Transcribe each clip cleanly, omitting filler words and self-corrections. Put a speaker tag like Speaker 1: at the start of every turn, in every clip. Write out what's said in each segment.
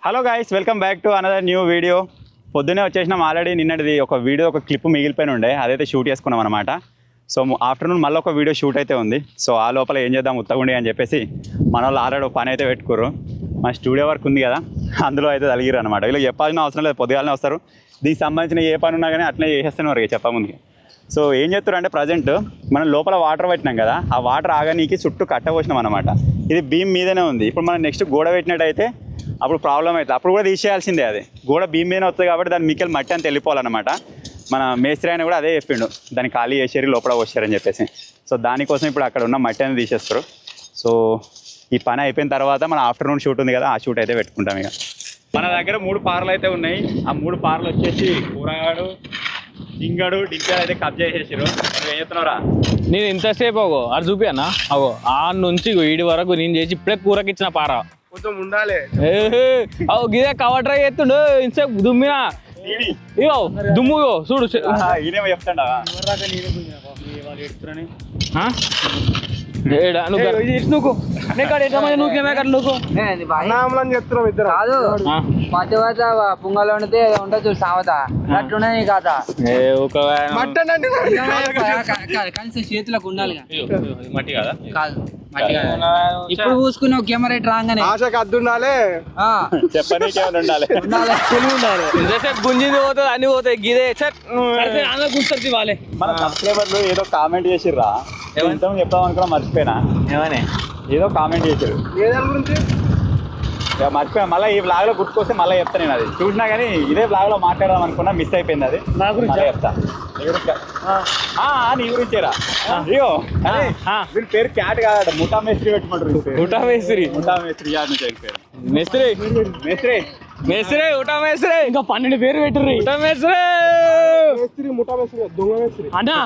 Speaker 1: Hello guys, welcome back to another new video. పొద్దున్నే వచ్చేసినాం already. నిన్నటిది ఒక వీడియో, ఒక క్లిప్ మిగిలిపోయిన ఉండే, అదైతే షూట్ చేసుకున్నాం అనమాట. సో ఆఫ్టర్నూన్ మళ్ళీ ఒక వీడియో షూట్ అయితే ఉంది. సో ఆ లోపల ఏం చేద్దాం ఉత్తగుండి అని చెప్పేసి మన వాళ్ళు ఆల్రెడీ పని అయితే పెట్టుకోరు. మన స్టూడియో వర్క్ ఉంది కదా, అందులో అయితే తలిగిరు అనమాట. వీళ్ళకి చెప్పాల్సిన అవసరం లేదు, పొద్దుగాలనే వస్తారు. దీనికి సంబంధించిన ఏ పని ఉన్నా కానీ అట్లనే చేసేస్తున్నారు చెప్పముందుకి. సో ఏం చెప్తారు అంటే, ప్రజెంట్ మనం లోపల వాటర్ పెట్టినాం కదా, ఆ వాటర్ ఆగనీకి చుట్టూ కట్ట పోసినాం అనమాట. ఇది బీమ్ మీదనే ఉంది. ఇప్పుడు మనం నెక్స్ట్ గోడ పెట్టినట్టయితే అప్పుడు ప్రాబ్లం అవుతుంది. అప్పుడు కూడా తీసేయాల్సిందే. అది గోడ బీమ్ మీదనే వస్తుంది కాబట్టి దాని మీకెళ్ళి మట్టి అంత వెళ్ళిపోవాలన్నమాట. మన మేస్త్రి అయినా కూడా అదే చెప్పిండు, దాన్ని ఖాళీ చేసేరి లోపల పోసారని చెప్పేసి. సో దానికోసం ఇప్పుడు అక్కడ ఉన్న మట్టి అనేది తీసేస్తారు. సో ఈ పని అయిపోయిన తర్వాత మన ఆఫ్టర్నూన్ షూట్ ఉంది కదా, ఆ షూట్ అయితే పెట్టుకుంటాం. ఇక మన దగ్గర 3 పార్లు అయితే ఉన్నాయి. ఆ 3 పార్లు వచ్చేసి కూరగాడు, జింగడు, డింకాడు అయితే కబ్జా చేసేసారు. ఏం చెప్తున్నారా?
Speaker 2: నేను ఇంతసేపు అగో అది చూపానా, అగో ఆ నుంచి వీడి వరకు నేను చేసి ఇప్పుడే కూరకి ఇచ్చిన పార
Speaker 3: కొంచెం ఉండాలి.
Speaker 2: అవు గిదే కవర్ ట్రై చేస్తుండు ఇంతసేపు దుమ్మినా. ఇగో దుమ్ము చూడు.
Speaker 1: ఈయనేమో చెప్తాడా
Speaker 3: చెప్తున్నాం ఇద్దరు
Speaker 4: కాదు మధ్యవర్త పొంగల్ వండితే ఉండదు సావత అట్లున్నది కాదా కలిసి చేతులకు ఉండాలి
Speaker 2: మట్టి కదా
Speaker 4: కాదు ఇప్పుడు పూసుకున్న కెమెరా రాగానే
Speaker 3: ఆశకు అద్దు ఉండాలి,
Speaker 1: చెప్పనీకే ఉండాలి.
Speaker 2: ఇంతసేపు గుంజింది పోతుంది, అన్ని పోతాయి. గిదే కూర్చొని వాళ్ళే
Speaker 1: మన సబ్స్క్రైబర్లు ఏదో కామెంట్ చేసిర్రా, ఎంతమంది చెప్తాం అనుకున్నా మర్చిపోయినా.
Speaker 2: ఏమని
Speaker 1: ఏదో కామెంట్ చేశారు,
Speaker 3: ఏదాని గురించి
Speaker 1: మర్చిపోయినా. మళ్ళీ ఈ బ్లాగ్ లో గుర్తుకొస్తే మళ్ళీ చెప్తా. నేను అది చూసినా కానీ ఇదే బ్లాగ్ లో మాట్లాడదాం అనుకున్నా, మిస్ అయిపోయింది. అది నా గురించి చెప్తా. నీ గురించేరా? అయ్యో వీళ్ళ పేరు క్యాట్ కాదట, ముఠా మేస్త్రి పెట్టమంటారు.
Speaker 2: ఉటా మేస్త్రి
Speaker 1: యాడ్ నుంచి పేరు
Speaker 2: మేస్త్రి
Speaker 1: మేస్త్రి
Speaker 2: మేస్త్రి ఉటా మేస్త్రి. ఇంకా 12 పేరు పెట్టరు. ఉటా మేస్త్రి,
Speaker 3: మేస్త్రి, ముఠా మేస్త్రి, దొంగ మేస్త్రి.
Speaker 2: అన్నా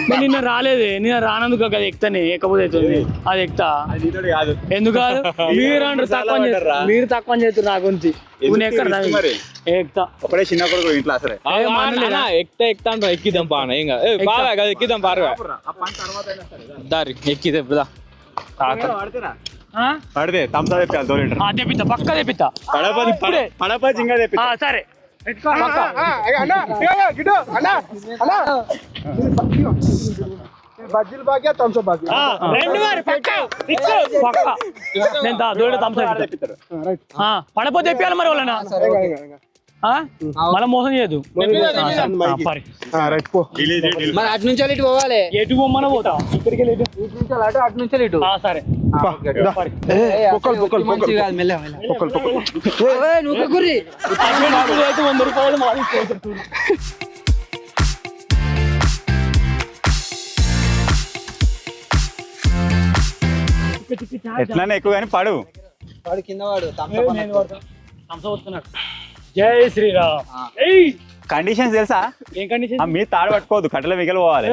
Speaker 2: నేను నిన్న రాలేదే, నిన్న రానందుకు అది ఎక్కుతానే, ఎక్కపోతే అది ఎక్కుతా.
Speaker 1: కాదు
Speaker 2: ఎందుకు కాదు? మీరు తక్కువ చేస్తారు నా గురించి.
Speaker 1: మరి
Speaker 2: ఎక్కుతా
Speaker 1: ఒకటే చిన్న కొడుకు ఇంట్లో అసలే
Speaker 2: ఎక్కుతా అంటారు. ఎక్కిద్దాం పాన ఏం కాదు, ఎక్కిద్దాం పారగా దారి ఎక్కిద్దా
Speaker 1: పడితే తమ్సా తెప్పాలి 2 లీటర్
Speaker 2: తెప్పిస్తా, పక్క తెప్పిస్తా.
Speaker 1: పడప జింగా తెప్పి
Speaker 2: సరే
Speaker 3: బజ్జీలు బాగా థమ్స్ అప్ బాగా
Speaker 2: పడపోతే తెప్పాలి మరి వాళ్ళనా, మళ్ళీ మోసం చేయదు.
Speaker 4: మరి అటు నుంచి ఇటు పోవాలి.
Speaker 2: ఎటు పోమన్నా పోతా, ఇక్కడికి వెళ్ళి
Speaker 4: అటు అటు నుంచి ఇటు.
Speaker 2: సరే
Speaker 4: నువ్వు గుర్రి
Speaker 2: 100 రూపాయలు మాది.
Speaker 1: ఎట్లానే ఎక్కువ కానీ పడు
Speaker 4: వాడు కింద వాడు
Speaker 2: జై శ్రీరామ్.
Speaker 1: కండిషన్స్ తెలుసా?
Speaker 2: ఏం కండిషన్?
Speaker 1: మీరు తాడు పట్టుకోవద్దు, కట్టెల మిగలు పోవాలి.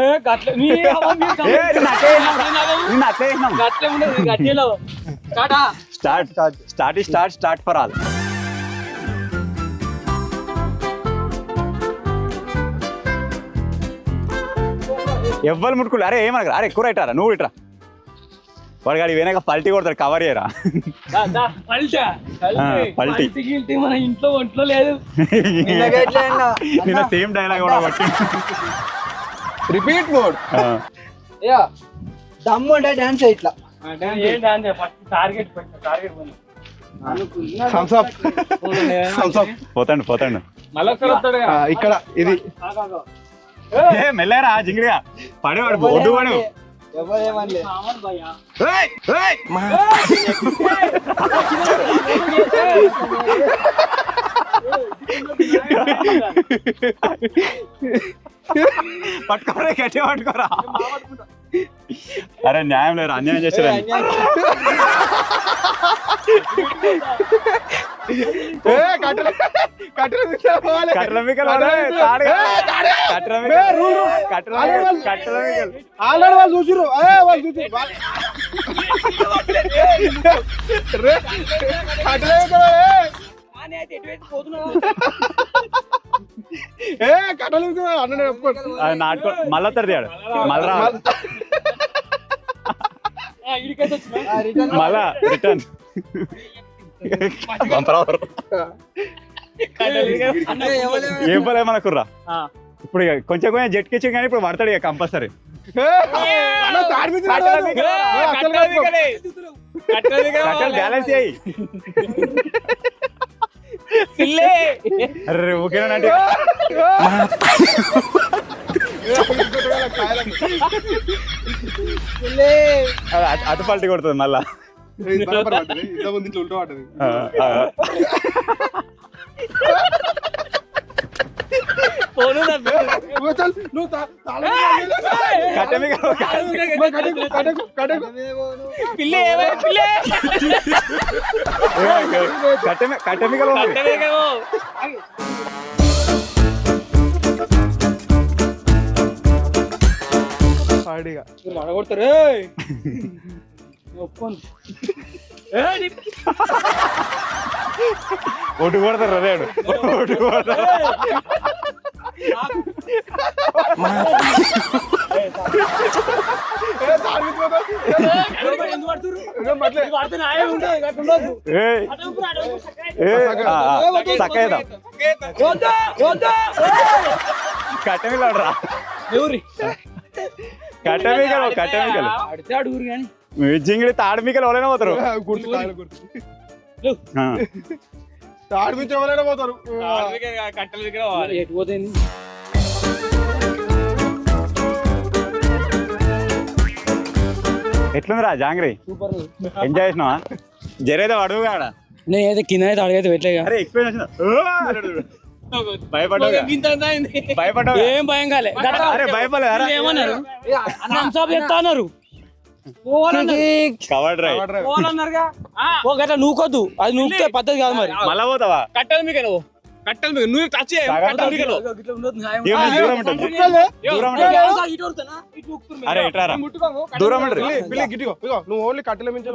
Speaker 1: Start for all. ఎవ్వరు ముట్టుకోలే. అరే ఏమనగా, అరే ఎక్కువ రైటారా, నువ్వు ఇట్రా. వాడు గాడి వెనక పల్టీ కొడతాడు, కవర్ చేయరా.
Speaker 2: పల్టీ మన ఇంట్లో ఒంట్లో లేదు.
Speaker 1: నిన్న సేమ్ డైలాగ్ కూడా కొట్టి
Speaker 3: రిపీట్ మోడ్.
Speaker 4: దమ్ము అంటే డాన్స్ ఇట్లా
Speaker 1: పోతాడు
Speaker 3: ఇక్కడ ఇది
Speaker 1: మెల్లరా జింగిడిగా పడేవాడు బోర్డు వాడు. పట్టుకోరా, గట్టిగా పట్టుకోరా. అరే న్యాయం లేరు, అన్యాయం చేశారు.
Speaker 3: చూసిరు
Speaker 1: నాటుకో మళ్ళీ తడిదాడు మళ్ళీ మళ్ళా రిటర్న్ ఏం పలే మన కుర్రా ఇప్పుడు ఇక కొంచెం కొంచెం జట్కిచ్చు కానీ ఇప్పుడు పడతాడు ఇక కంపల్సరీ బ్యాలెన్స్ అయ్యి అరే ఓకేనా అటు పల్టీ కొడుతుంది మళ్ళా
Speaker 3: ఉల్టా పడ్డది
Speaker 1: కట్టెమికల్
Speaker 3: కొడతారు
Speaker 1: ఒడ్డు కొడతారు రేడు ఒడ్డు కొడతారు కట్టెమికల్ రా కట్టెమికలు కట్టెమికలు జింగిడి తాడమికలు ఎవరైనా పోతారు
Speaker 3: తాడిపించి ఎవరైనా పోతారు
Speaker 2: కట్టెల దగ్గర ఎటు పోతుంది
Speaker 1: ఎట్లుందిరా జాంగ్రీ ఎంజాయ్ చేసినావా జరైతే అడుగు కాడ
Speaker 2: నేనైతే కింద అయితే అడిగైతే పెట్టలేగా
Speaker 1: అరే ఎక్స్పీరియన్స్ భయపడ్డా
Speaker 2: ఏం భయం కాలే
Speaker 1: అరే భయపడలేదు
Speaker 2: ఏమన్నారు చెప్తాన్నారు
Speaker 1: కవర్ డ్రైవ్
Speaker 2: గట్లా నూకొద్దు అది నూకితే పద్ధతి కాదు మరి
Speaker 1: మళ్ళా పోతావా
Speaker 2: కట్టెలు మీకు కట్టెలు మీకు నువ్వు టచ్
Speaker 1: అరే ఎట్రారా దూరం
Speaker 3: నువ్వు ఓన్లీ కట్టెల మించి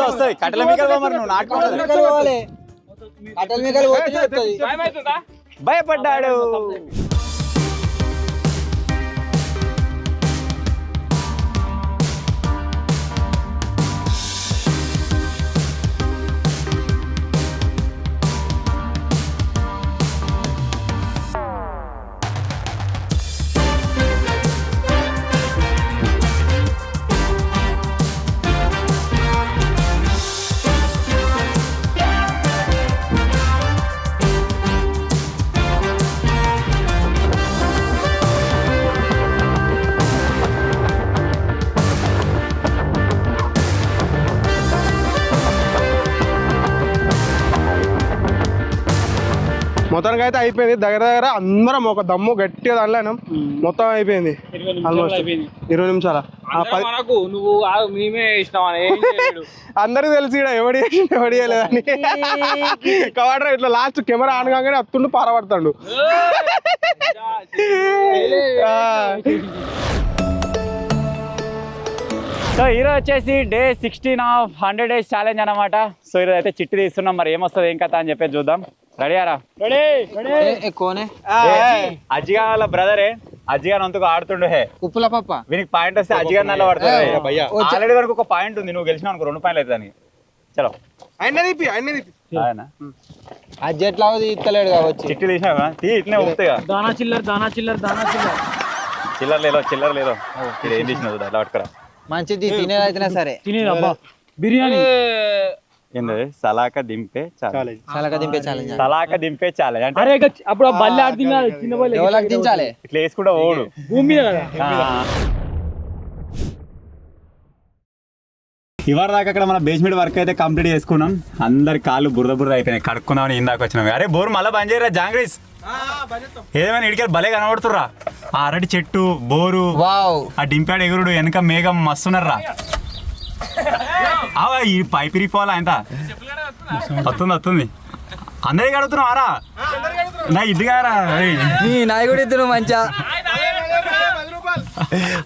Speaker 1: వస్తాయి కట్టెల మీకలు మరి నువ్వు నాటుకుంటా భయపడ్డాడు
Speaker 3: మొత్తానికి అయితే అయిపోయింది దగ్గర దగ్గర అందరం ఒక దమ్ము గట్టిగా దానిలో మొత్తం అయిపోయింది ఆల్మోస్ట్ 20 నిమిషాల
Speaker 2: నువ్వు మేమే ఇష్టం
Speaker 3: అందరికి తెలిసి ఎవడి చేయలేదని కవాటర్ ఇట్లా లాస్ట్ కెమెరా ఆన్ కాగానే అత్తుండు పారబడతాడు
Speaker 1: సో ఈరోజు వచ్చేసి డే 16 ఆఫ్ 100 days ఛాలెంజ్ అనమాట. సో ఈరోజు అయితే చిట్టి తీస్తున్నాం, మరి ఏమొస్తుంది ఏం కథ అని చెప్పేసి చూద్దాం. రెడీయారా? అజ్జిగా వాళ్ళ బ్రదరే అజ్జిగా అంతకు ఆడుతుండే
Speaker 4: ఉప్పుల పప్ప
Speaker 1: వీనికి పాయింట్ వస్తే అజ్జిగా నల్ల పడుతుంది. ఆల్రెడీ వరకు ఒక పాయింట్ ఉంది, నువ్వు గెలిచినావు అనుకో 2 పాయింట్లు అవుతుంది. చలో
Speaker 4: అజ్జి ఎట్లా ఇస్తలేడు కావచ్చు.
Speaker 1: చిట్టి తీసినా ఇట్లనే ఊపుతాయిగా. చిల్లర లేదో ఇది ఏం తీసినావు అట్లా పట్టుకురా.
Speaker 4: మంచిది తినేది అయితేనే సరే.
Speaker 2: బిర్యానీ
Speaker 1: ఏంటది? సలాక దింపే ఛాలెంజ్. సలాక దింపే ఛాలెంజ్ అంటే
Speaker 2: అప్పుడు బల్లి ఆడుతున్నా చిన్న బల్లి
Speaker 4: ఎవరికి దించాలి
Speaker 1: ఇట్లా వేసుకుంటా ఓడు
Speaker 2: భూమి మీద కదా.
Speaker 1: ఇవాళ దాకా అక్కడ మన బేస్మెంట్ వర్క్ అయితే కంప్లీట్ చేసుకున్నాం. అందరి కాళ్ళు బుర్ర అయిపోయినాయి, కడుక్కుందామని ఇందాక వచ్చినాం. అరే బోర్ మళ్ళీ బంద్ చేయరా జాంగ్రీస్, ఏదేమైనా ఇడికెళ్ళి భలే కనబడుతుర్రా. ఆ అరటి చెట్టు, బోరు, ఆ డింపాడు ఎగురుడు, వెనక మేఘం మస్తున్నారా. ఈ పైపు ఇరిపోవాలా ఎంత వస్తుంది. అందరికి అడుగుతున్నాం ఆరా నా ఇదిగారా
Speaker 4: నాయకుడు ఇద్దరు మంచిగా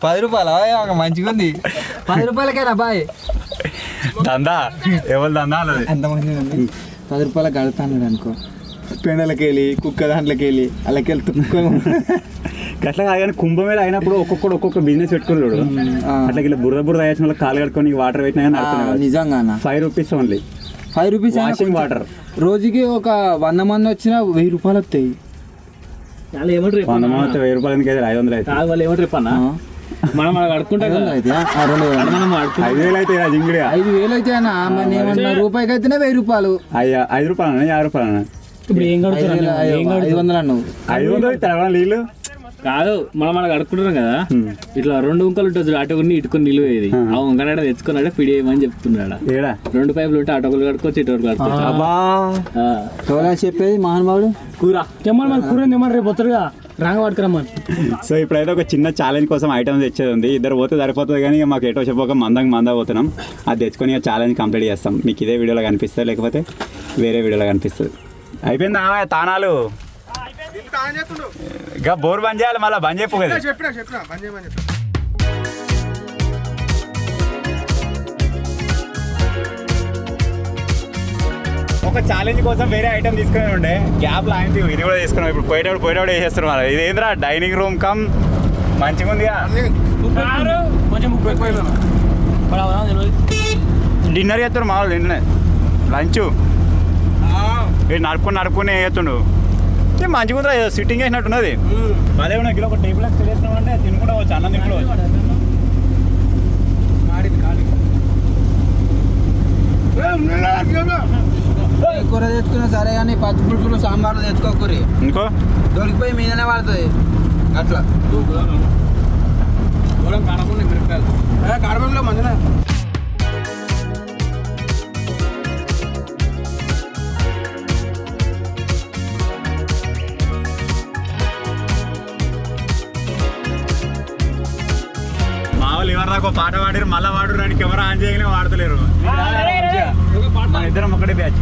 Speaker 4: 10 రూపాయలు మంచిగా ఉంది. 10 రూపాయలకేనా బాయ్
Speaker 1: దందా ఎవరు దందా
Speaker 4: ఎంతమంది 10 రూపాయలు కడుతున్నాడు అనుకో.
Speaker 3: పెండలకి వెళ్ళి కుక్క దాంట్లోకి వెళ్ళి అలాకెళ్తు
Speaker 1: అట్లా కాదు కానీ కుంభమేళ అయినప్పుడు ఒక్కొక్క బిజినెస్ పెట్టుకున్నాడు అట్లా ఇలా బురద వేసిన వాళ్ళకి కాలు కడుకొని వాటర్ పెట్టినా కానీ నడుపుతున్నాడు.
Speaker 4: నిజంగా
Speaker 1: ₹5 ఓన్లీ.
Speaker 4: ₹5
Speaker 1: washing water.
Speaker 4: రోజుకి ఒక 100 మంది వచ్చినా ₹1000 వస్తాయి.
Speaker 1: 100 మంది ₹1000 ఎందుకు అయితే 500 అయితే
Speaker 2: వాళ్ళు ఏమంటారు అన్న మనం కడుక్కుంటాం కదా
Speaker 1: 5,000 అయితే జింగిడి
Speaker 4: 5,000 అయితే అన్న మరి ఏమన్నా రూపాయికి అయితేనే ₹1000.
Speaker 1: ₹5 ₹50.
Speaker 2: ఇప్పుడు ఏం కడుగుతారు
Speaker 4: 500 అన్నావు.
Speaker 1: 500 తెలవడం నీళ్ళు
Speaker 2: కాదు మనం కడుక్కుంటున్నాం కదా ఇట్లా 2 ఉంకలు ఉంటుంది అటుకుని ఇటుకుని నిలువేది ఆ ఉంకనాడ తెచ్చుకున్నాడే పిడి ఏమని చెప్తున్నాడా
Speaker 1: ఏడా
Speaker 2: 2 పైపులు ఉంటే అటొకలు కడుకోవచ్చు ఇటు కడుకోవచ్చు.
Speaker 4: చెప్పేది మహానుభావుడు
Speaker 2: కూర తెమ్మని మరి కూర తెమ్మని రేపు వస్తారుగా రాంగ పట్టుకురమ్మని.
Speaker 1: సో ఇప్పుడైతే ఒక చిన్న ఛాలెంజ్ కోసం ఐటమ్స్ తెచ్చేది ఉంది. ఇద్దరు పోతే సరిపోతుంది కానీ మాకు ఎటో చెప్పక మంద పోతున్నాం. అది తెచ్చుకొని ఛాలెంజ్ కంప్లీట్ చేస్తాం. మీకు ఇదే వీడియోలో కనిపిస్తుంది లేకపోతే వేరే వీడియోలో కనిపిస్తుంది. అయిపోయిందా తానాలు ఇంకా బోర్ బంద్ చేయాలి మళ్ళీ బంద్ చెప్పు కదా. ఒక ఛాలెంజ్ కోసం వేరే ఐటమ్ తీసుకుని ఉండే గ్యాప్లో ఆయన ఇది కూడా తీసుకున్నాం. ఇప్పుడు పోయేటప్పుడు వేసేస్తున్నాం. మరి ఇదేంద్రా డైనింగ్ రూమ్ కమ్ మంచిగా ఉంది. డిన్నర్ చేస్తారు మామూలు డిన్నర్ లంచ్ నడుపుకుని వేస్తుండు. మంచిగా ఉందా సిట్టింగ్ వేసినట్టున్నది. అదే కిలో ఒక టేబుల్ వేసినాం అంటే తినుకుంటా వచ్చు అన్నం తినుకుంటా వచ్చు.
Speaker 4: కూర తెచ్చుకున్నా సరే కానీ పచ్చి పులుసులు సాంబార్లు తెచ్చుకోకూరి
Speaker 1: ఇంకో
Speaker 4: దొరికిపోయి మీదనే పడుతుంది అట్లా. కడపంలో మంచిగా
Speaker 1: మామూలు ఎవరు దాకా పాట పాడారు మళ్ళీ వాడు రాని కెమెరా ఆన్ చేయగానే వాడతలేరు. మన ఇద్దరం ఒకటే బ్యాచ్.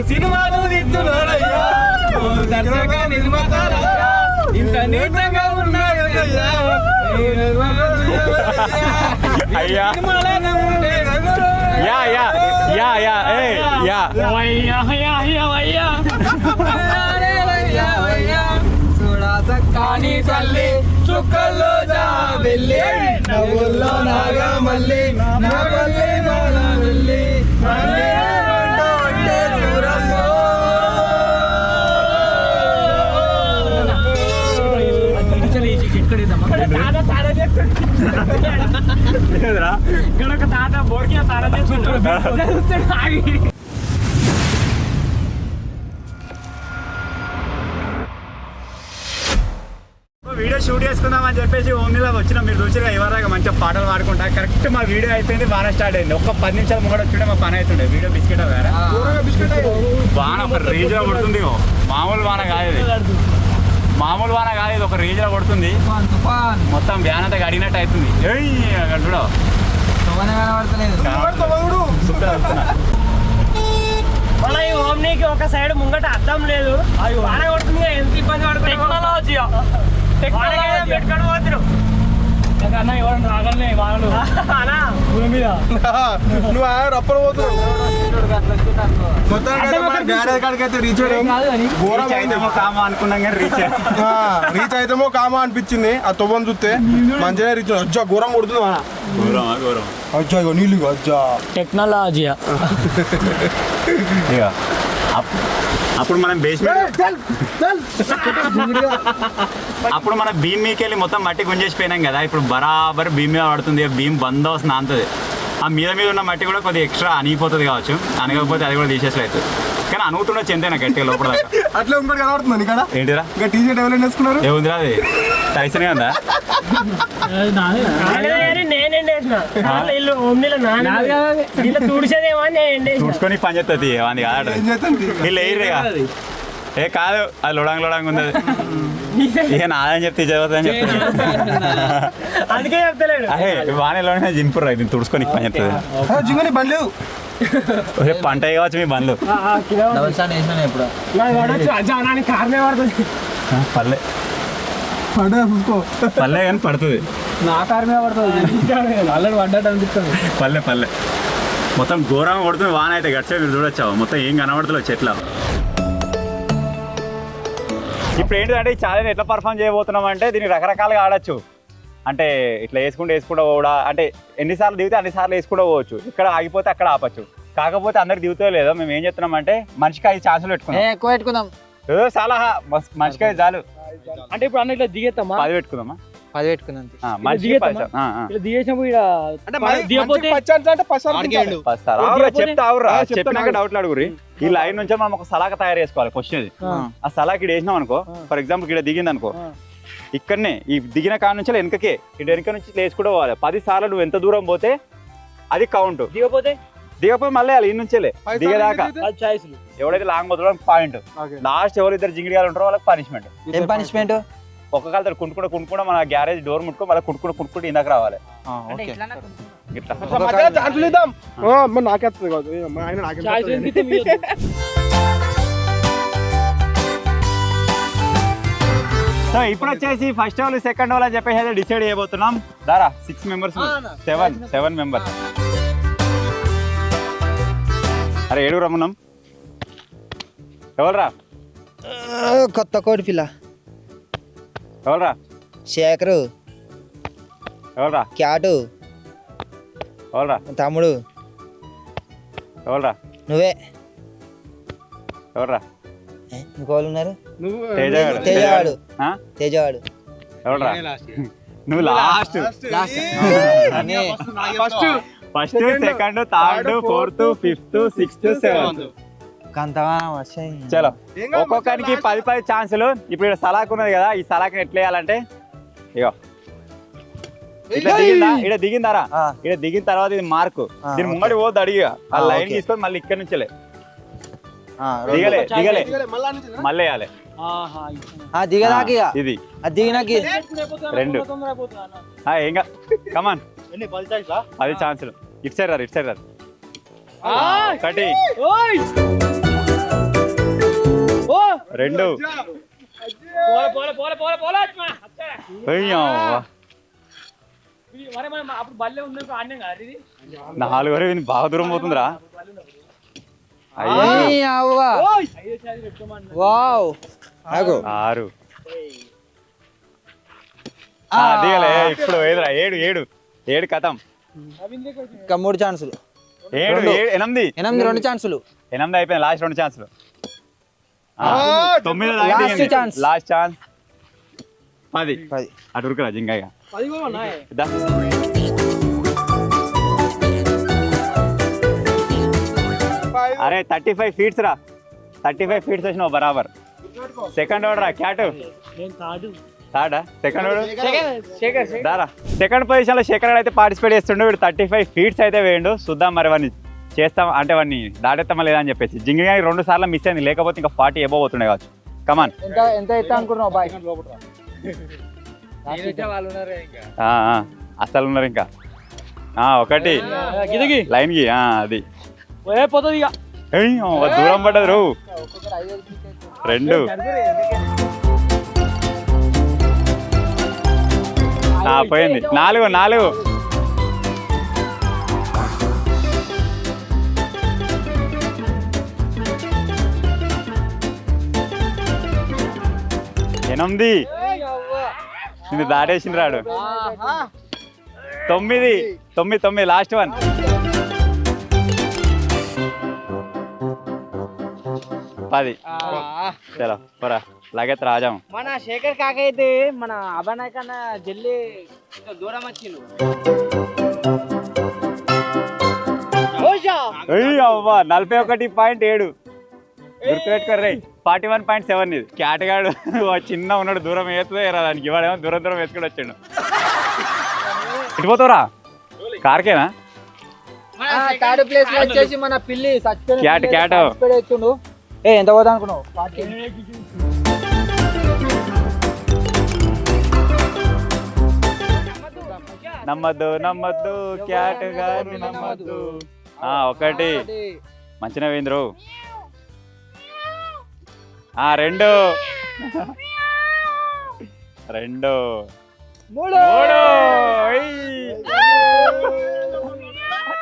Speaker 3: సినిమాలు ఇంత నీతంగా ఉన్నాయో
Speaker 1: అయ్యా యా యా యా యా ఏ యా
Speaker 3: కానీ తల్లి చుక్కల్లో జాబిల్లి నవ్వుల్లో నాగా మళ్ళీ నా పల్లి వెళ్ళి
Speaker 1: వీడియో షూట్ చేసుకుందామని చెప్పేసి ఓమ్నీలో వచ్చినా మీరు చూసిగా ఎవరాగా మంచిగా పాటలు పాడుకుంటా. కరెక్ట్ మా వీడియో అయిపోయింది, వాన స్టార్ట్ అయింది. ఒక 10 నిమిషాలు ముంగడ వచ్చిండే మా పని అవుతుండే. వీడియో బిస్కెట్ వేరే వాన ఒక రేంజ్లో పడుతుంది. మామూలు వాన కాదు ఇది, మామూలు వాన కాదు ఇది, ఒక రేంజ్లో పడుతుంది. మొత్తం వ్యాన్ అంతా అడిగినట్టు అవుతుంది. చూడ
Speaker 5: మళ్ళీ ఈ ఓమ్నీకి ఒక సైడ్ ముంగట అద్దం లేదు, వాన కొడుతుంది. ఎంత ఇబ్బంది పడుతుంది. టెక్నాలజీ పెట్టుకొని పోతున్నాం. అన్న ఎవరు రాగలనే వానలు భూమి మీద
Speaker 3: నువ్వు రప్పలు పోతున్నావు.
Speaker 1: అనుకున్నాం కానీ
Speaker 3: రీచ్ అయితేమో కామా అనిపించింది. ఆ తొవ్వని చూస్తే మంచిగా రీచ్ అజ్జా ఘోరం కొడుతుంది మన అజ్జా ఇగో నీళ్ళు అజ్జా
Speaker 5: టెక్నాలజీ.
Speaker 1: అప్పుడు మనం అప్పుడు మన భీమ్ మీదకి వెళ్ళి మొత్తం మట్టి గుంజేసిపోయినాం కదా. ఇప్పుడు బరాబర్ భీమ్ మీద పడుతుంది. భీమ్ బంద్ వస్తుంది నాంతది. ఆ మీద ఉన్న మట్టి కూడా కొద్దిగా ఎక్స్ట్రా అనిగిపోతుంది కావచ్చు. అనగకపోతే అది కూడా తీసేసి అవుతుంది. కానీ అనుకుంటుండొచ్చు ఎంతైనా గట్టిగా లోపల దాకా.
Speaker 3: అట్లా ఇంకోటి కనబడుతుంది ఇక్కడ.
Speaker 1: ఏంటిరా
Speaker 3: టీషర్ట్ ఎవరైనా వేసుకున్నారు?
Speaker 1: ఏముందిరా అది టైసనే ఉందా? చూసుకొని పని చేస్తుంది అది కాదు. వీళ్ళు వేయరుగా. ఏ కాదు అది లొడంగ్ ఉంది. ఇక నాదని చెప్తే చదువుతుందని చెప్తాను.
Speaker 5: అందుకే చెప్తలేడు.
Speaker 1: అదే వానలోనే జింపుర్రా ఇది తుడుచుకొని పని చెప్తుంది.
Speaker 3: జింగని బండి లేవు,
Speaker 1: పంట కావచ్చు మీ బండ్లు.
Speaker 5: కారణమే పడుతుంది.
Speaker 1: పర్లే
Speaker 3: పడే చూసుకో
Speaker 1: పల్లె కానీ పడుతుంది.
Speaker 2: నా కారు మీద పడుతుంది ఆల్రెడీ పడ్డట్టు అనిపిస్తుంది.
Speaker 1: పల్లె మొత్తం ఘోరంగా కొడుతుంది వాన అయితే గట్సే మీరు చూడొచ్చావు మొత్తం ఏం కనబడుతుంది చెట్ల. ఇప్పుడు ఏంటంటే ఈ ఛాలెంజ్ ఎట్లా పర్ఫామ్ చేయబోతున్నాం అంటే దీనికి రకరకాలుగా ఆడచ్చు. అంటే ఇట్లా వేసుకుంటూ కూడా అంటే ఎన్నిసార్లు దిగితే అన్నిసార్లు వేసుకుంటూ పోవచ్చు. ఇక్కడ ఆగిపోతే అక్కడ ఆపచ్చు. కాకపోతే అందరికి దిగుతో లేదో మేము ఏం చెప్తున్నాం అంటే మనిషికి 5 ఛాన్సులు పెట్టుకున్నాం.
Speaker 4: ఎక్కువ పెట్టుకుందాం.
Speaker 1: చాలా మనిషికి 5 చాలు.
Speaker 5: అంటే ఇప్పుడు అన్న ఇట్లా దిగేస్తామా?
Speaker 1: 10 పెట్టుకుందామా?
Speaker 4: 10 పెట్టుకుందాం.
Speaker 1: మనిషికి 10
Speaker 5: ఇట్లా దిగేసినప్పుడు దిగపోతే
Speaker 1: చెప్తావురా చెప్పినాక డౌట్లు అడుగురి. ఈ లైన్ నుంచి మనం ఒక సలాక తయారు చేసుకోవాలి. క్వశ్చన్ ఇది. ఆ సలాకి ఇక్కడ వేసినాం అనుకో, ఫర్ ఎగ్జాంపుల్ ఇక్కడ దిగింది అనుకో, ఇక్కడనే ఈ దిగిన కాడ నుంచి వెనకకే ఇటు వెనక నుంచి లేచుకుంటూ పోవాలి. 10 సార్లు నువ్వు ఎంత దూరం పోతే అది కౌంట్.
Speaker 5: దిగపోతే
Speaker 1: మళ్ళీ ఈ నుంచేలే దిగేదాకా
Speaker 5: చాయిస్లు.
Speaker 1: ఎవడైతే లాంగ్ పోతాడో పాయింట్. లాస్ట్ ఎవరు 2 జింగిడిగాలు ఉంటారో వాళ్ళకి పనిష్మెంట్.
Speaker 4: ఏం పనిష్మెంట్?
Speaker 1: ఒక కాలతో కుంటుకుంటూ మన గ్యారేజ్ డోర్ ముట్టుకో మళ్ళీ కుంటుకుంటూ ఇందాక రావాలి. ఇట్లా
Speaker 3: ఛాన్సులు ఇద్దాం. నాకేస్తుంది కాదు ఆయన నాకే.
Speaker 1: సో ఇప్పుడు వచ్చేసి ఫస్ట్ వాళ్ళు సెకండ్ వాళ్ళు అని చెప్పేసి డిసైడ్ చేయబోతున్నాం. దారా 6 మెంబర్స్ 7 మెంబర్స్. అరే 7 రమ్మన్నాం. ఎవరురా?
Speaker 4: కొత్త కోడి పిల్ల
Speaker 1: ఎవరురా?
Speaker 4: శేఖరు,
Speaker 1: ఎవరురా?
Speaker 4: క్యాటు,
Speaker 1: ఎవరురా?
Speaker 4: తమ్ముడు,
Speaker 1: ఎవరురా?
Speaker 4: నువ్వే.
Speaker 1: ఎవరురా?
Speaker 4: ఇంకోళ్ళు ఉన్నారు.
Speaker 1: తేజగాడు.
Speaker 4: తేజవాడు.
Speaker 1: ఎవరురా? నువ్వు last. First second third fourth fifth sixth seventh. చలో ఒక్కొక్కరికి 10 ఛాన్సులు. ఇప్పుడు ఇక్కడ సలాక్ ఉన్నది కదా, ఈ సలాక్ని ఎట్లా వేయాలంటే ఇగో ఇట్లా దిగిందారా, ఇక్కడ దిగిన తర్వాత ఇది మార్కు. దీని ముంగడి పోద్దు అడిగా ఆ లైన్ తీసుకొని మళ్ళీ ఇక్కడ నుంచే దిగలే మళ్ళీ వేయాలి.
Speaker 4: దిగదాకా
Speaker 1: ఇది
Speaker 4: దిగినాకి
Speaker 1: 2 ఏంగా కమాన్ 10 ఛాన్సులు. ఇటు సైడ్ రాదు. ఒకటి 2 4 వరకు బాగా దూరం పోతుందిరా. 6 దిగలే. ఇప్పుడు 7 కథం.
Speaker 4: ఇంకా 3 ఛాన్సులు.
Speaker 1: 8
Speaker 4: 2 ఛాన్సులు.
Speaker 1: 8 అయిపోయింది. లాస్ట్ 2 ఛాన్సులు. 9 లాస్ట్ ఛాన్స్. 10 అటు ఉరుకురా జింగాయ. అరే 35 ఫీట్స్ రా. 35 ఫీట్స్ వచ్చినావు బరాబర్. సెకండ్ ఓవర్ రా క్యాట్. థర్డా? సెకండ్ ఓవర్ దారా. సెకండ్ పొజిషన్ లో శేఖర్ అయితే పార్టిసిపేట్ చేస్తుండే. వీడు 35 ఫీట్స్ అయితే వేయండు. చూద్దాం మరి వాడిని చేస్తాం అంటే వాడిని దాటెత్తామా లేదా అని చెప్పేసి. జింగిగానికి 2 సార్లు మిస్ అయింది, లేకపోతే ఇంకా 40 ఎబో పోతుండే కావచ్చు. కమాన్.
Speaker 4: ఎంత ఎత్తా అనుకున్నావు బాయ్?
Speaker 1: అసలు ఉన్నారు ఇంకా. ఒకటి లైన్ కి అది
Speaker 5: పోతుంది.
Speaker 1: దూరం పడ్డది రో. 2 పోయింది. 4 8 నిన్ను దాటేసింది రాడు. 9 లాస్ట్ 1. చలో పోరా లాగైతే రాజాం.
Speaker 5: మన శేఖర్ కాక అయితే మన అభనాయ్ కన్నా జల్లి దూరం వచ్చిండు.
Speaker 1: 41.7 గుర్తుపెట్టుకోర్రే. 41.7 ఇది. క్యాటగాడు చిన్న ఉన్నాడు, దూరం వేస్తుందో దానికి. ఇవాడేమో దూరం వేసుకుని వచ్చాడు. ఇటుపోతావురా కార్కేనా?
Speaker 4: థర్డ్ ప్లేస్ లో వచ్చేసి మన పిల్లి
Speaker 1: క్యాట్
Speaker 4: ఎంత పోతా అనుకున్నావు?
Speaker 1: నమ్మద్దు క్యాట్ గారు నమ్మద్దు. 1 మంచిగా వేయింద్రు. 2 2
Speaker 4: మూడు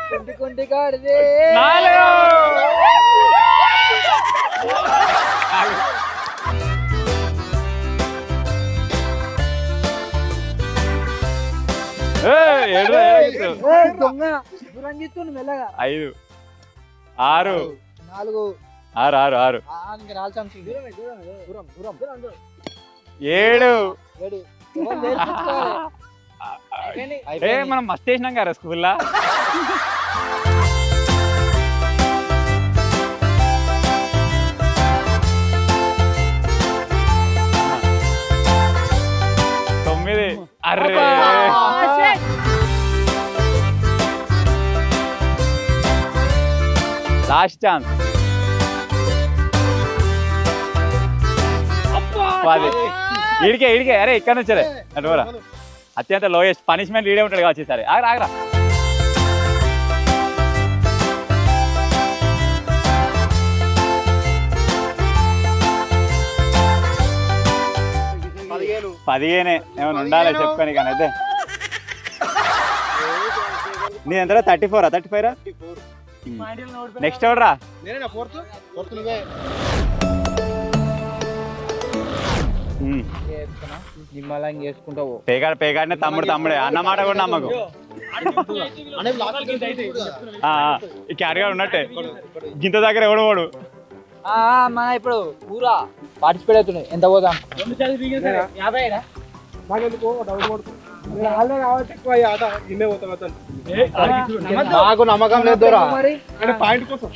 Speaker 1: 3
Speaker 4: కుంటి కాడిది
Speaker 1: 4
Speaker 4: దొంగ దురంగిస్తుంది మెల్లగా
Speaker 1: 5 6
Speaker 4: 4
Speaker 1: 6
Speaker 4: ఇంకా 4 ఛాన్స్ దూరం
Speaker 1: 7
Speaker 4: రెడీ
Speaker 1: మనం మస్తు వేసినాం కదా స్కూల్లో. తొమ్మిది. Array last chance 10. ఇడికే అరే ఇక్కడ నుంచే అటువరా అత్యంత లోయెస్ట్ పనిష్మెంట్ ఈడే ఉంటాడు కావచ్చు సరే ఆగరా పదిహేనే ఏమైనా ఉండాలి చెప్పుకొని కానీ అయితే నీ ఎంత 34 35 నెక్స్ట్ ఎవడరా
Speaker 4: నిమ్మలంగా వేసుకుంటావు
Speaker 1: పేగాడినే తమ్ముడే అన్నమాట కూడా నమ్మకు ఈ క్యారిగా ఉన్నట్టే గింత దగ్గర ఎవడు
Speaker 4: మన ఇప్పుడు పూరా పార్టిసిపేట్ అవుతున్నాయి ఎంత పోదాం
Speaker 3: నాకు నమ్మకం లేదు పాయింట్ కోసం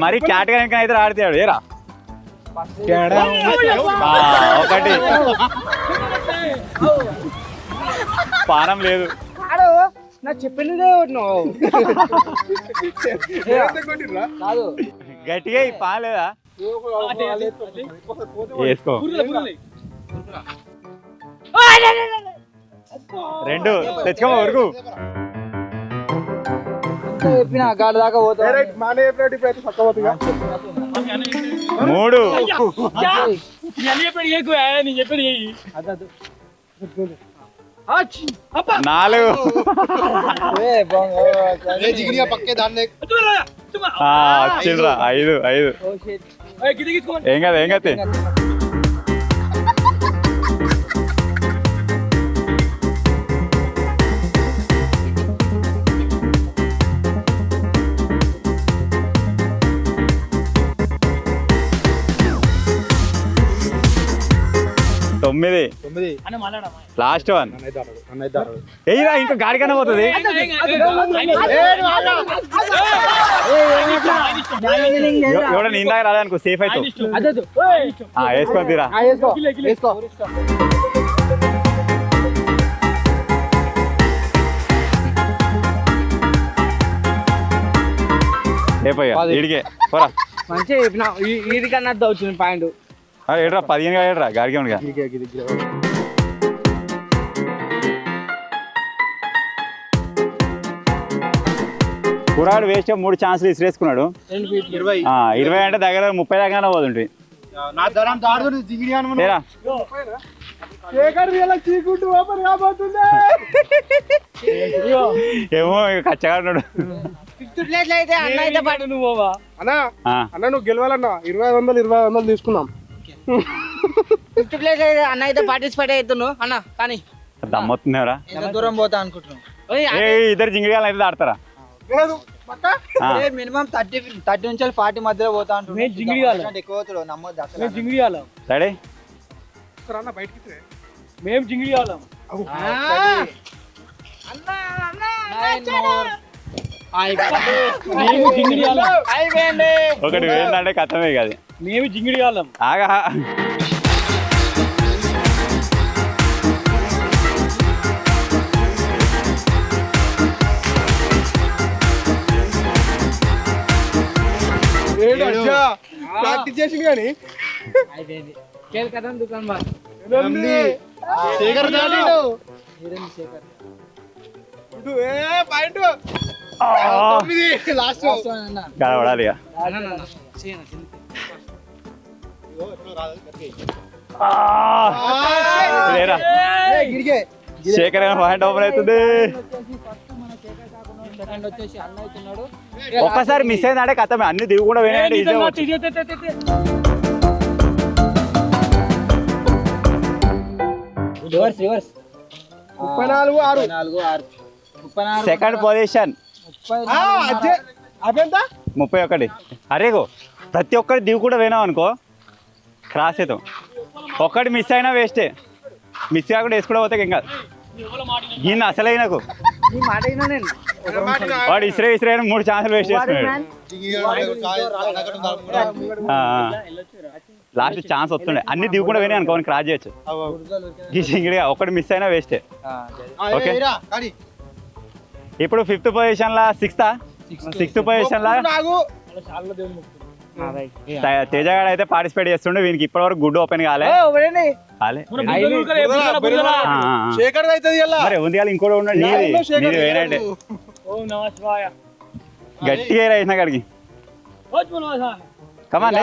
Speaker 1: మరి క్యాట్ గా అయితే ఆడితే ఏరా ఒకటి పానం లేదు
Speaker 4: నాకు చెప్పిందే కాదు
Speaker 1: గట్టిగా ఈ పాన లేదా వేసుకో 2 తెచ్చుకో వరకు
Speaker 4: చెప్పిన గాడి దాకా పోతా
Speaker 1: 3 4 వచ్చిండ్రా 5 ఏం కదా తొమ్మిది లాస్ట్ 1 ఏయ్యా ఇంకా గాడికనే పోతుంది ఎవడ నీ ఇందాక రాదనుకో సేఫ్ అవుతావు వేసుకొని తీరా లేపోయా ఇడికే పోరా
Speaker 4: మంచిగా చెప్పిన ఇది కన్నా వచ్చింది పాయింట్
Speaker 1: ఏడ్రా 15 ఏడ్రా గాడికి ఉండగా కురాడు వేస్ట్ 3 ఛాన్సులు ఇసిరేసుకున్నాడు 20 అంటే దగ్గర 30 దాకా పోతుంటే ఏమో కచ్చగాడు
Speaker 3: అన్న నువ్వు గెలవాలన్నా 2500 తీసుకున్నాం
Speaker 4: 5th ప్లేస్ అయితే అన్న అయితే పార్టిసిపేట్ అవుతున్నావు అన్న కానీ
Speaker 1: దమ్మవుతున్నారా
Speaker 4: దూరం పోతా అనుకుంటున్నావు
Speaker 1: ఇద్దరు జింగిడియాలు అయితే ఆడతారా
Speaker 4: మినిమం 30 నుంచి 40 మధ్యలో పోతా అంటున్నాను ఎక్కువ నమ్మొద్దు
Speaker 1: రెడీ
Speaker 3: బయటికి
Speaker 5: మేము జింగిడి వాళ్ళం
Speaker 1: ఒకటి వేయండి కథమే కాదు
Speaker 5: మేము జింగిడి వాళ్ళం
Speaker 1: ఆగా
Speaker 3: ప్రాక్టీస్ చేసింది కానీ
Speaker 4: దుకాణం
Speaker 3: లాస్ట్
Speaker 1: కలవడాలి లేరా శేఖర్ పాయింట్ ఓపెన్ అవుతుంది.
Speaker 4: సెకండ్ వచ్చేసి అన్న అవుతున్నాడు.
Speaker 1: ఒక్కసారి మిస్ అయిందంటే కథ అన్ని దిగు కూడా పోయినాయంటే ఈజీ అవ్వచ్చు.
Speaker 4: Reverse
Speaker 3: 34-6
Speaker 4: 34
Speaker 1: second position 31. అరేగో ప్రతి ఒక్కటి దిగు కూడా పోయినాం అనుకో క్రాస్ అవుతాం. ఒక్కటి మిస్ అయినా వేస్టే. మిస్ కాకుండా వేసుకుంటూ పోతే ఇంకా ఈయన అసలే నాకు
Speaker 4: నీ మాట అయినా నేను
Speaker 1: వాడు ఇస్రే 3 ఛాన్సులు వేస్ట్ చేస్తున్నాడు. లాస్ట్ ఛాన్స్ వస్తుండే అన్ని దిగుకుండా పోయినాయి అనుకో క్రాస్ చేయొచ్చు. సింగిడిగా ఒక్కటి మిస్ అయినా వేస్టే. ఓకే ఇప్పుడు 5th పొజిషన్లా 6th పొజిషన్లా తేజగాడు అయితే పార్టిసిపేట్ చేస్తుండే. వీనికి ఇప్పటివరకు గుడ్ ఓపెన్ కాలే.
Speaker 3: శేఖర్ అవుతుంది
Speaker 1: మరి ఉంది కానీ ఇంకోటి ఉన్నాడు. నీది వేరే గట్టిగా రాసిన కాడికి కమాన్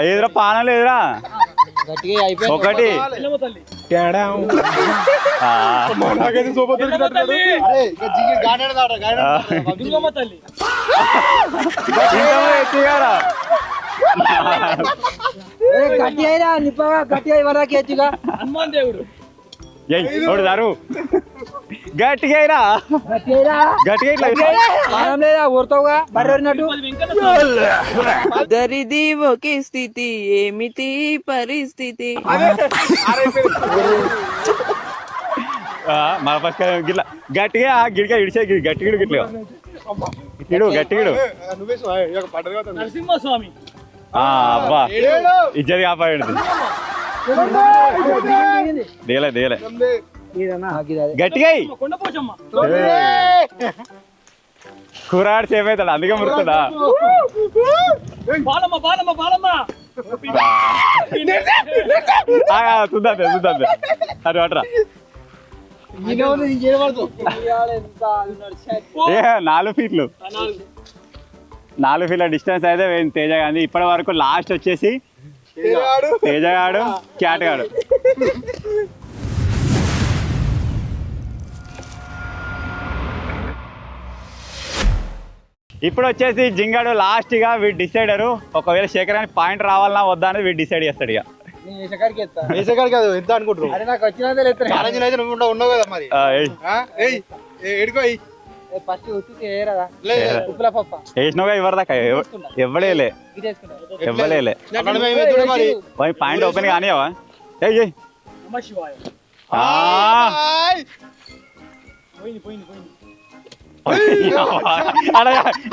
Speaker 1: ఎదురా పానం లేదురా. ఒకటి
Speaker 4: గట్టి అయినా నిప్పగా గట్టి అయి వరకు ఎచ్చుగా
Speaker 5: హనుమాన్ దేవుడు
Speaker 1: దారు గట్టిగా అయిరా గట్టిగా
Speaker 4: లేదా ఊరుతావుగా బర్రెన్నట్టు.
Speaker 6: దరిది ఒకే స్థితి ఏమిటి పరిస్థితి.
Speaker 1: మన ఫస్ట్ గిట్లా గట్టిగా గిడిగా ఇడిచే గట్టిగిడు గిట్లా ఇడు గట్టిగిడు.
Speaker 5: నరసింహస్వామి
Speaker 1: అబ్బా ఇజ్జది కాపాడు. దేలే గట్టిగా
Speaker 5: కొండపోచమ్మ
Speaker 1: కూరాడు సేఫ్ అవుతాడు అందుకే మురుతుందా.
Speaker 5: బాలమ్మ
Speaker 1: చూద్దాం అది అట్రా. 4 ఫీట్లు 4 ఫీట్ల డిస్టెన్స్ అయితే తేజ గాంధీ. ఇప్పటి వరకు లాస్ట్ వచ్చేసి తేజగాడు క్యాట్ గాడు. ఇప్పుడు వచ్చేసి జింగాడు లాస్ట్ గా వీడు డిసైడరు. ఒకవేళ శేఖరానికి పాయింట్ రావాలన్నా వద్దా అనేది వీడు డిసైడ్ చేస్తాడు. ఇక
Speaker 3: ఎంత అనుకుంటారు
Speaker 4: ఫస్ట్ ఉత్తురా
Speaker 1: వేసినవుగా ఇవ్వరదాకా ఇవ్వలేలే పాయింట్ ఓపెన్ కానివా.
Speaker 5: నమ శివాయ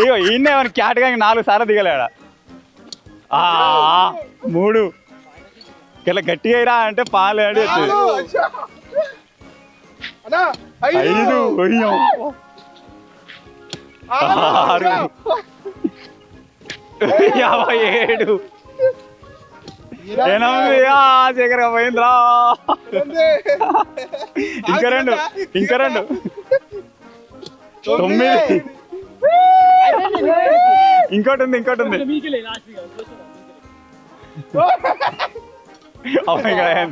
Speaker 1: ఇగో ఈయన క్యాట్ గా 4 సార్లు దిగలేడా. 3 ఇలా గట్టిగా అయిరా అంటే పాలు ఆడి 5 6 7 8 శేఖర్ పోయిందిరా. ఇంకా రెండు 9 ఇంకోటి ఉంది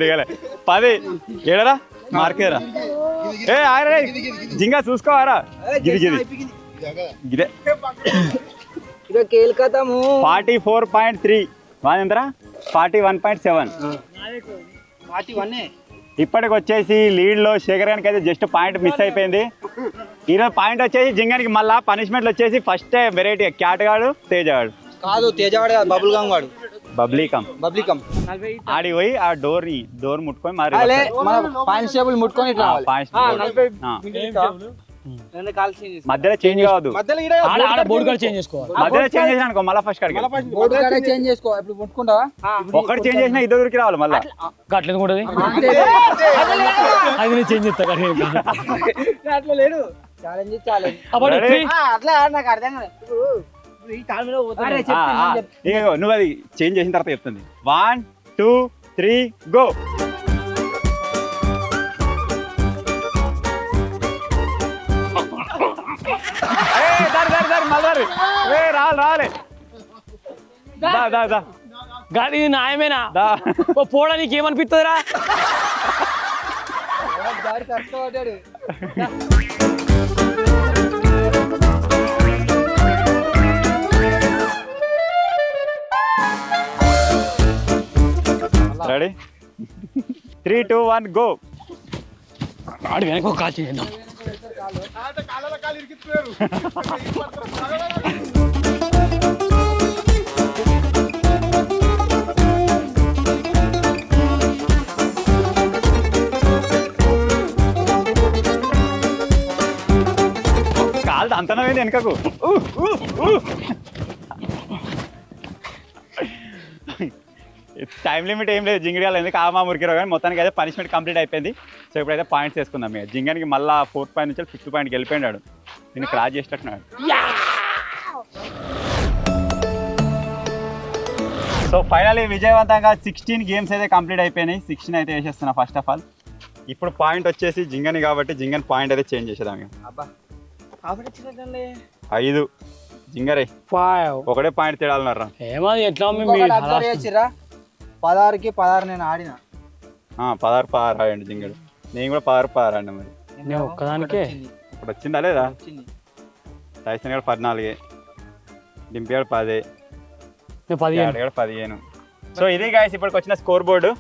Speaker 1: దిగలే 10 ఏడరా మార్కేరా. ఆరా జింగా చూసుకోవారా గిది గిదే 44.3 వాదెంతరా 41.7. ఇప్పటికి వచ్చేసి లీడ్ లో శేఖర్ గారికి అయితే జస్ట్ పాయింట్ మిస్ అయిపోయింది. ఈరోజు పాయింట్ వచ్చేసి జింగానికి మళ్ళా పనిష్మెంట్లు వచ్చేసి ఫస్ట్ వెరైటీ క్యాట్ గాడు తేజగాడు
Speaker 4: కాదు తేజవాడు బబుల్ గమ్ వాడు
Speaker 1: బబ్లీకమ్ ఆడి పోయి ఆ డోర్ ముట్టుకొని మరి
Speaker 4: కానిస్టేబుల్ ముట్టుకొని
Speaker 1: మధ్యలో చేంజ్ కావద్దు.
Speaker 5: బోర్డు కూడా చేంజ్ చేసుకోవాలి.
Speaker 1: మధ్యలో చేంజ్ చేసిన అనుకో మళ్ళీ ఫస్ట్ కాడికి
Speaker 4: చేంజ్ చేసుకో. ఇప్పుడు ముట్టుకుంటావా
Speaker 1: ఒకటి చేంజ్ చేసినా 2 దూరికి రావాలి మళ్ళీ.
Speaker 5: అట్లేదు కూడా అది నేను చేంజ్ చేస్తా.
Speaker 4: అట్లా లేడు ఛాలెంజ్ అట్లా నాకు అర్థం కాదు.
Speaker 1: నువ్వు అది చేంజ్ చేసిన తర్వాత చెప్తుంది. 1 2 3 గో. రాలే
Speaker 5: గాడి ఇది న్యాయమేనా
Speaker 1: దా.
Speaker 5: ఓ పోడా నీకేమనిపిస్తుందిరా
Speaker 4: దారి కరెక్ట్ పడ్డాడు.
Speaker 1: Ready 3 2 1 go.
Speaker 5: ఆడి వెనక కాల్ చేద్దాం
Speaker 1: కాలు అంతనమైంది వెనకకు. టైం లిమిట్ ఏం లేదు జింగిడియాలు ఎందుకు ఆమా మురికిరావు కానీ మొత్తానికి అయితే పనిష్మెంట్ కంప్లీట్ అయిపోయింది. సో ఇప్పుడైతే పాయింట్స్ వేసుకుందాం ఇక. జింగానికి మళ్ళీ 4th పాయింట్ నుంచి 5th పాయింట్కి వెళ్ళిపోయినాడు. దీన్ని క్రాస్ చేసేటట్టున్నాడు. సో ఫైనల్లీ విజయవంతంగా 16 గేమ్స్ అయితే కంప్లీట్ అయిపోయినాయి. 16 అయితే వేసేస్తున్నా ఫస్ట్ ఆఫ్ ఆల్. ఇప్పుడు పాయింట్ వచ్చేసి జింగని కాబట్టి జింగన్ పాయింట్ అయితే చేంజ్ చేసేదాం ఇక.
Speaker 4: అబ్బా
Speaker 1: 5 జింగరే ఒకటే పాయింట్ తేడాలన్నారా.
Speaker 5: ఏమో ఎట్లా
Speaker 4: ఇంకొకటి అబ్జర్వ్ చేసిర్రా 16కి 16 నేను ఆడిన
Speaker 1: 16 ఆడండి జింగడు. నేను కూడా 16 ఆడినా మరి.
Speaker 5: నేను ఒక్కదానికే
Speaker 1: ఇప్పుడు వచ్చిందా లేదా?
Speaker 4: వచ్చింది.
Speaker 1: టైసన్ కూడా 14, డింపియాడు 10,
Speaker 5: నేను 15
Speaker 1: కూడా 15. సో ఇది గైస్ ఇప్పటికి వచ్చిన score board.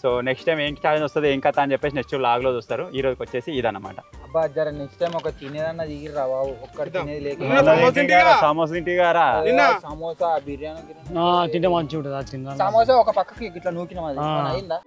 Speaker 1: So next time ఏం ఛాలెంజ్ వస్తుంది ఏం కథ అని చెప్పేసి నెక్స్ట్ లాగ్లో చూస్తారు. ఈ రోజుకి వచ్చేసి ఇదన్నమాట.
Speaker 4: అబ్బా జర నెక్స్ట్ టైం ఒక తినేదన్నా దిగిర్రా బాబు. ఒక్కటి తినేది లేక
Speaker 1: సమోసా ఇంటికి గారా.
Speaker 4: సమోసా బిర్యానీ
Speaker 5: తింటే మంచిగా ఉంటుంది.
Speaker 4: సమోసా ఒక పక్కకి ఇట్లా నూకిన అయిందా